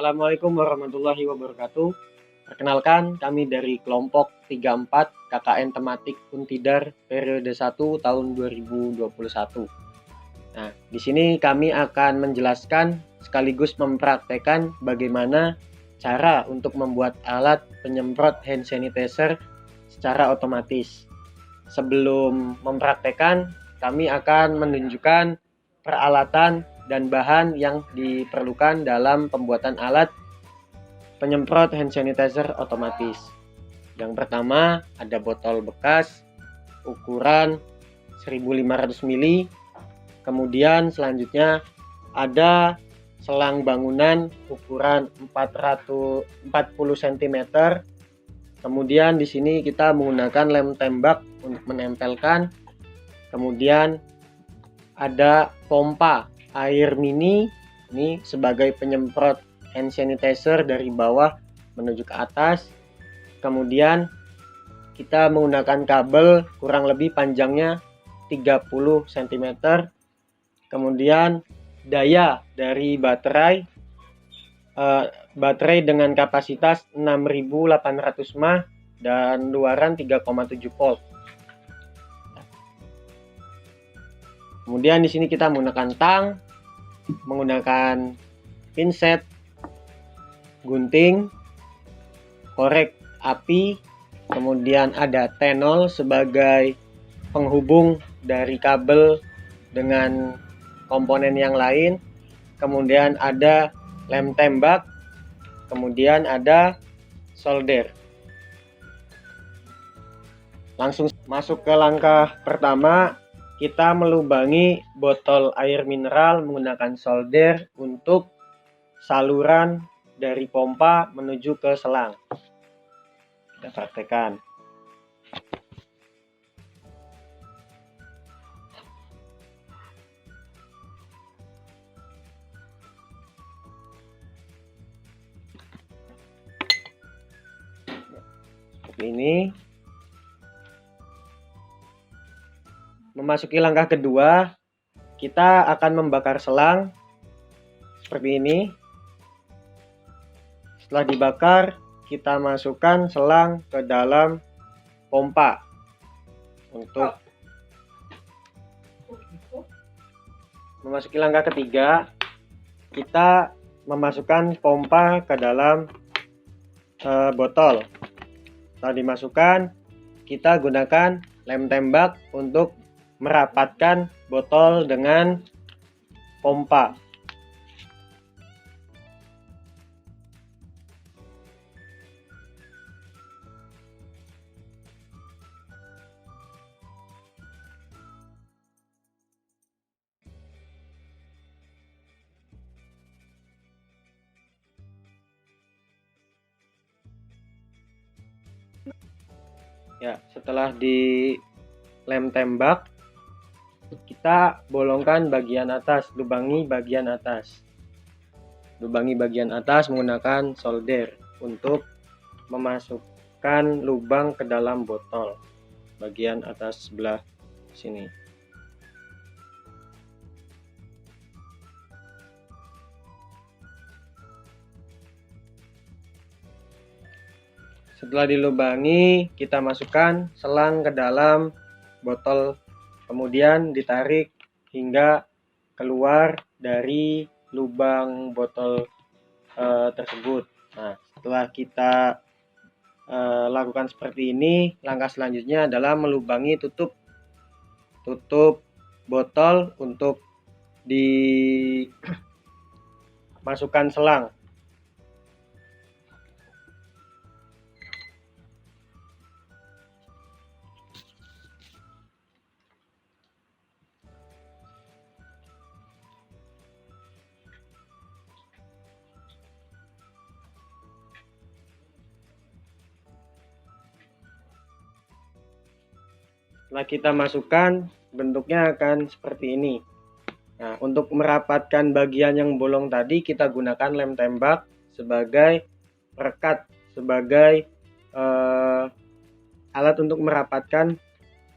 Assalamualaikum warahmatullahi wabarakatuh. Perkenalkan, kami dari kelompok 34 KKN Tematik Untidar periode 1 tahun 2021. Nah, di sini kami akan menjelaskan sekaligus mempraktekkan bagaimana cara untuk membuat alat penyemprot hand sanitizer secara otomatis. Sebelum mempraktekkan, kami akan menunjukkan peralatan dan bahan yang diperlukan dalam pembuatan alat penyemprot hand sanitizer otomatis. Yang pertama ada botol bekas ukuran 1500 ml. Kemudian selanjutnya ada selang bangunan ukuran 40 cm. Kemudian di sini kita menggunakan lem tembak untuk menempelkan. Kemudian ada pompa air mini ini sebagai penyemprot hand sanitizer dari bawah menuju ke atas. Kemudian kita menggunakan kabel kurang lebih panjangnya 30 cm. Kemudian daya dari baterai dengan kapasitas 6800 mAh dan luaran 3,7 volt. Kemudian di sini kita menggunakan tang, menggunakan pinset, gunting, korek api, kemudian ada tenol sebagai penghubung dari kabel dengan komponen yang lain, kemudian ada lem tembak, kemudian ada solder. Langsung masuk ke langkah pertama. Kita melubangi botol air mineral menggunakan solder untuk saluran dari pompa menuju ke selang. Kita praktekkan. Seperti ini. Memasuki langkah kedua, kita akan membakar selang seperti ini. Setelah dibakar, kita masukkan selang ke dalam pompa. Untuk memasuki langkah ketiga, kita memasukkan pompa ke dalam botol. Setelah dimasukkan, kita gunakan lem tembak untuk merapatkan botol dengan pompa. Ya, setelah di lem tembak, kita bolongkan bagian atas, lubangi bagian atas. Lubangi bagian atas menggunakan solder untuk memasukkan lubang ke dalam botol bagian atas sebelah sini. Setelah dilubangi, kita masukkan selang ke dalam botol, kemudian ditarik hingga keluar dari lubang botol tersebut. Nah, setelah kita lakukan seperti ini, langkah selanjutnya adalah melubangi tutup botol untuk dimasukkan selang. Setelah kita masukkan, bentuknya akan seperti ini. Nah, untuk merapatkan bagian yang bolong tadi, kita gunakan lem tembak sebagai perekat, sebagai alat untuk merapatkan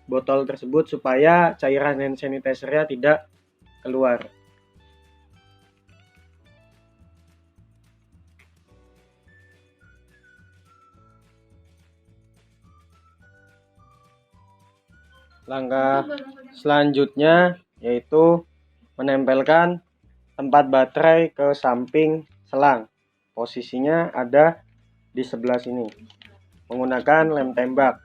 botol tersebut supaya cairan hand sanitizer-nya tidak keluar. Langkah selanjutnya yaitu menempelkan tempat baterai ke samping selang. Posisinya ada di sebelah sini menggunakan lem tembak.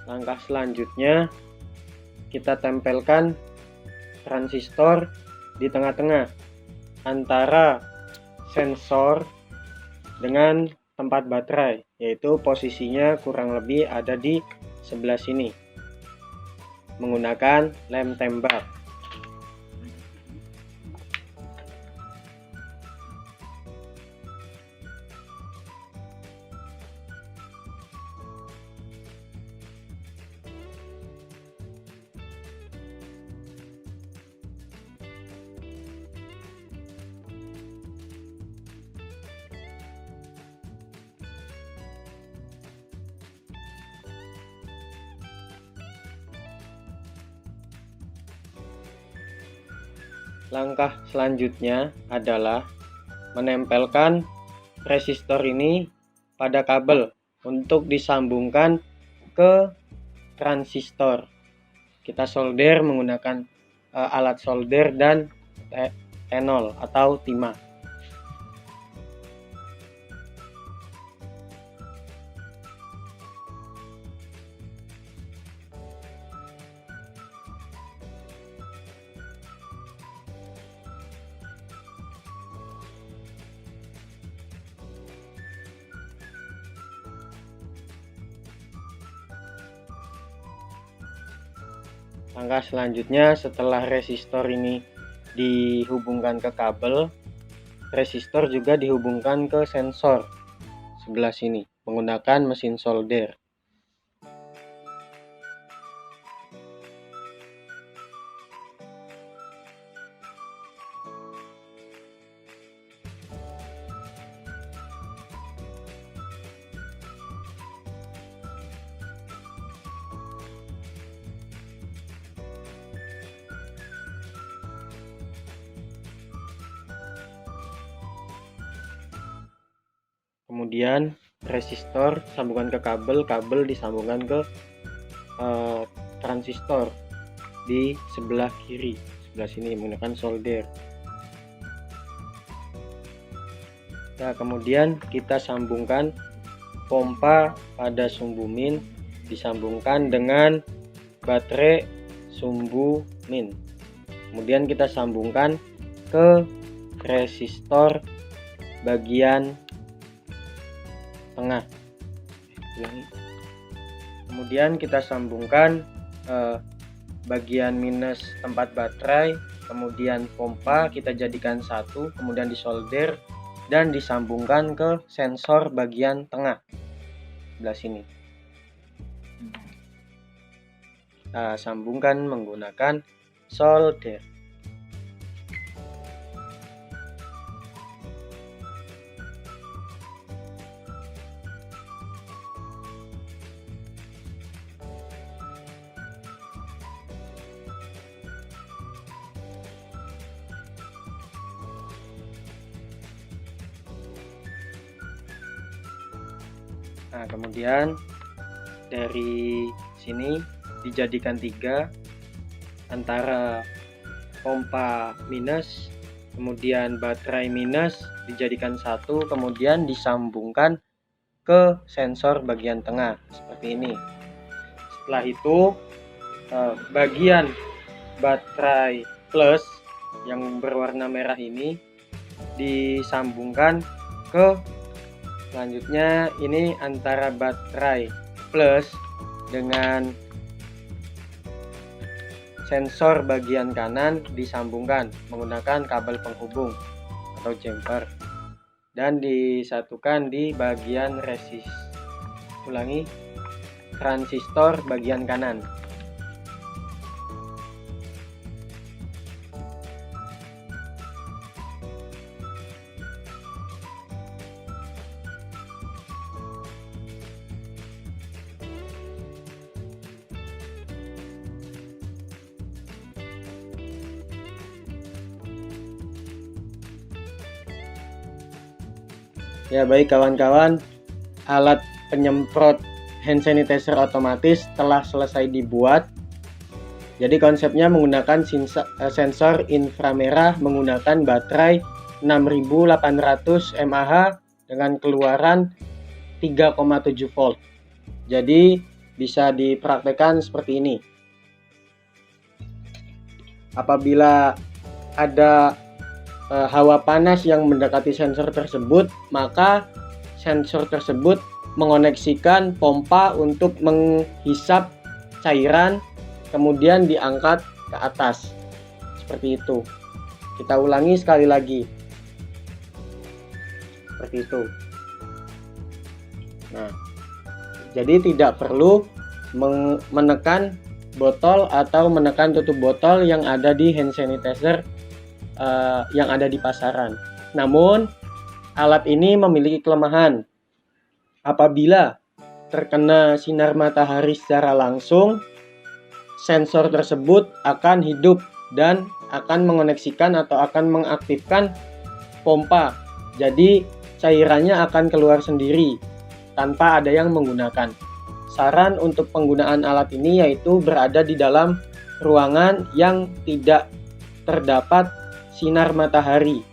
Langkah selanjutnya kita tempelkan transistor di tengah-tengah antara sensor dengan tempat baterai, yaitu posisinya kurang lebih ada di sebelah sini menggunakan lem tembak. Langkah selanjutnya adalah menempelkan resistor ini pada kabel untuk disambungkan ke transistor. Kita solder menggunakan alat solder dan T0 atau timah. Langkah selanjutnya setelah resistor ini dihubungkan ke kabel, resistor juga dihubungkan ke sensor sebelah sini menggunakan mesin solder. Kemudian resistor sambungan ke kabel, kabel disambungkan ke transistor di sebelah kiri, sebelah sini menggunakan solder. Nah, kemudian kita sambungkan pompa pada sumbu min, disambungkan dengan baterai sumbu min. Kemudian kita sambungkan ke resistor bagian tengah. Kemudian kita sambungkan bagian minus tempat baterai, kemudian pompa kita jadikan satu, kemudian disolder dan disambungkan ke sensor bagian tengah sebelah sini. Kita sambungkan menggunakan solder. Nah, kemudian dari sini dijadikan 3 antara pompa minus, kemudian baterai minus dijadikan 1, kemudian disambungkan ke sensor bagian tengah seperti ini. Setelah itu bagian baterai plus yang berwarna merah ini disambungkan ke Selanjutnya ini antara baterai plus dengan sensor bagian kanan disambungkan menggunakan kabel penghubung atau jumper dan disatukan di bagian transistor bagian kanan. Ya baik kawan-kawan, alat penyemprot hand sanitizer otomatis telah selesai dibuat. Jadi konsepnya menggunakan sensor inframerah menggunakan baterai 6800 mAh dengan keluaran 3,7 volt. Jadi bisa dipraktekkan seperti ini. Apabila ada hawa panas yang mendekati sensor tersebut, maka sensor tersebut mengoneksikan pompa untuk menghisap cairan, kemudian diangkat ke atas. Seperti itu. Kita ulangi sekali lagi. Seperti itu. Nah, jadi tidak perlu menekan botol atau menekan tutup botol yang ada di hand sanitizer yang ada di pasaran. Namun alat ini memiliki kelemahan. Apabila terkena sinar matahari secara langsung, sensor tersebut akan hidup dan akan mengoneksikan atau akan mengaktifkan pompa. Jadi cairannya akan keluar sendiri tanpa ada yang menggunakan. Saran untuk penggunaan alat ini yaitu berada di dalam ruangan yang tidak terdapat sinar matahari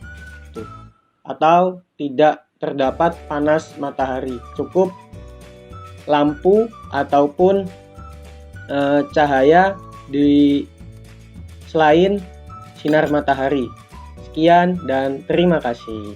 atau tidak terdapat panas matahari. Cukup lampu ataupun cahaya di selain sinar matahari. Sekian dan terima kasih.